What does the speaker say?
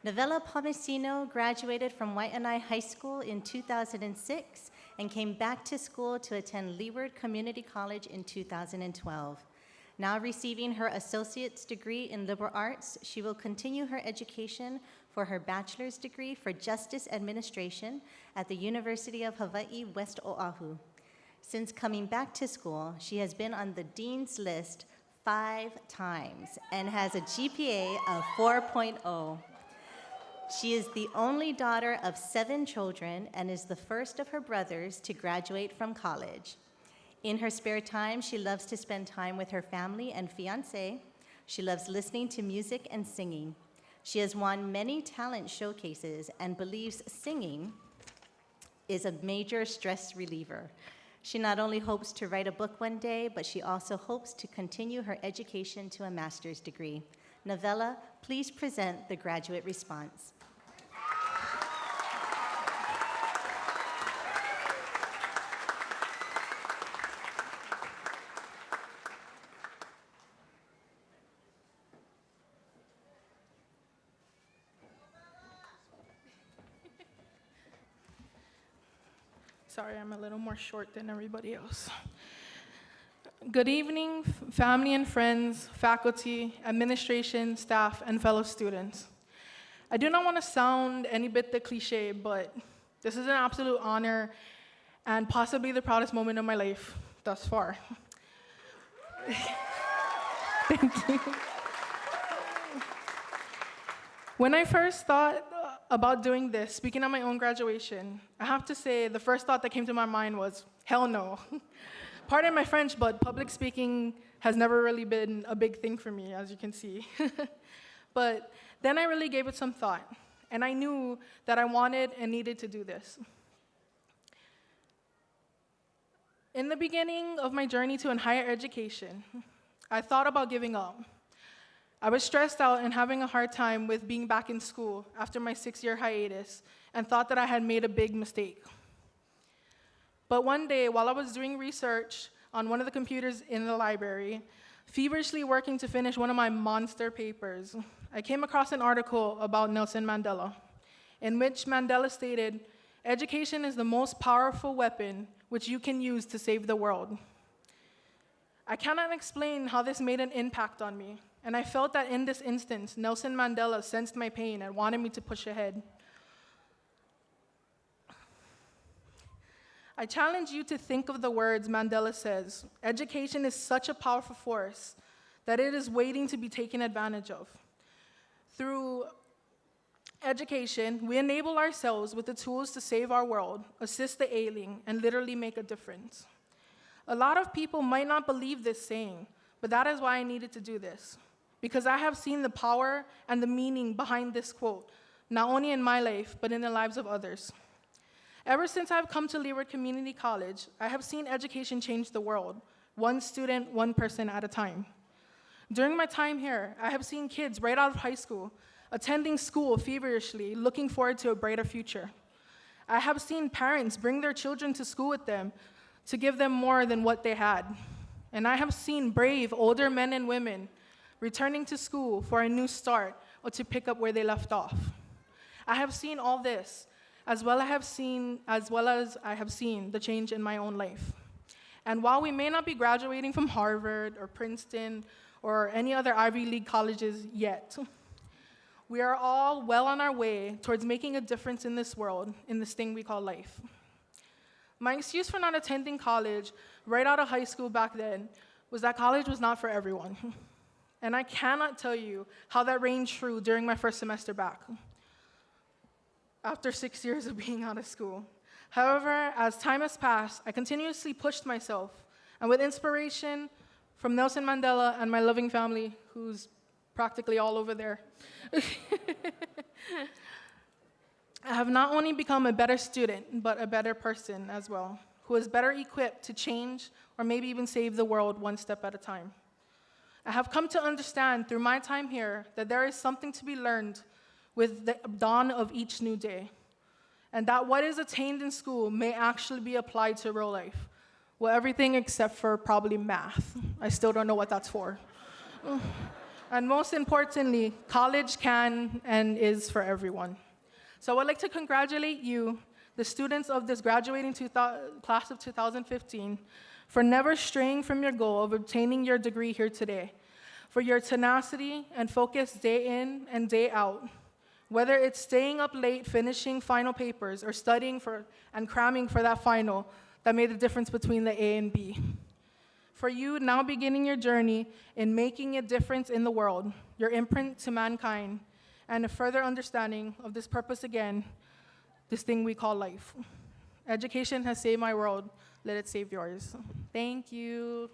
Navella Pomisino graduated from Waianae High School in 2006 and came back to school to attend Leeward Community College in 2012. Now receiving her associate's degree in liberal arts, she will continue her education for her bachelor's degree for justice administration at the University of Hawaii, West Oahu. Since coming back to school, she has been on the dean's list 5 times and has a GPA of 4.0. She is the only daughter of 7 children and is the first of her brothers to graduate from college. In her spare time, she loves to spend time with her family and fiancé. She loves listening to music and singing. She has won many talent showcases and believes singing is a major stress reliever. She not only hopes to write a book one day, but she also hopes to continue her education to a master's degree. Navella, please present the graduate response. Sorry, I'm a little more short than everybody else. Good evening, family and friends, faculty, administration, staff, and fellow students. I do not want to sound any bit the cliche, but this is an absolute honor and possibly the proudest moment of my life thus far. Thank you. When I first thought about doing this, speaking at my own graduation, I have to say the first thought that came to my mind was, hell no. Pardon my French, but public speaking has never really been a big thing for me, as you can see. But then I really gave it some thought, and I knew that I wanted and needed to do this. In the beginning of my journey to higher education, I thought about giving up. I was stressed out and having a hard time with being back in school after my 6-year hiatus and thought that I had made a big mistake. But one day, while I was doing research on one of the computers in the library, feverishly working to finish one of my monster papers, I came across an article about Nelson Mandela, in which Mandela stated, "Education is the most powerful weapon which you can use to save the world." I cannot explain how this made an impact on me, and I felt that in this instance, Nelson Mandela sensed my pain and wanted me to push ahead. I challenge you to think of the words Mandela says. Education is such a powerful force that it is waiting to be taken advantage of. Through education, we enable ourselves with the tools to save our world, assist the ailing, and literally make a difference. A lot of people might not believe this saying, but that is why I needed to do this, because I have seen the power and the meaning behind this quote, not only in my life, but in the lives of others. Ever since I've come to Leeward Community College, I have seen education change the world, one student, one person at a time. During my time here, I have seen kids right out of high school, attending school feverishly, looking forward to a brighter future. I have seen parents bring their children to school with them to give them more than what they had. And I have seen brave older men and women returning to school for a new start or to pick up where they left off. I have seen all this, as well as I have seen the change in my own life. And while we may not be graduating from Harvard or Princeton or any other Ivy League colleges yet, we are all well on our way towards making a difference in this world, in this thing we call life. My excuse for not attending college right out of high school back then was that college was not for everyone. And I cannot tell you how that rang true during my first semester back, after 6 years of being out of school. However, as time has passed, I continuously pushed myself, and with inspiration from Nelson Mandela and my loving family, who's practically all over there, I have not only become a better student, but a better person as well, who is better equipped to change or maybe even save the world one step at a time. I have come to understand through my time here that there is something to be learned with the dawn of each new day, and that what is attained in school may actually be applied to real life. Well, everything except for probably math. I still don't know what that's for. And most importantly, college can and is for everyone. So I'd like to congratulate you, the students of this graduating class of 2015, for never straying from your goal of obtaining your degree here today, for your tenacity and focus day in and day out, whether it's staying up late finishing final papers or studying for and cramming for that final that made the difference between the A and B. For you now beginning your journey in making a difference in the world, your imprint to mankind, and a further understanding of this purpose again, this thing we call life. Education has saved my world. Let it save yours. Thank you.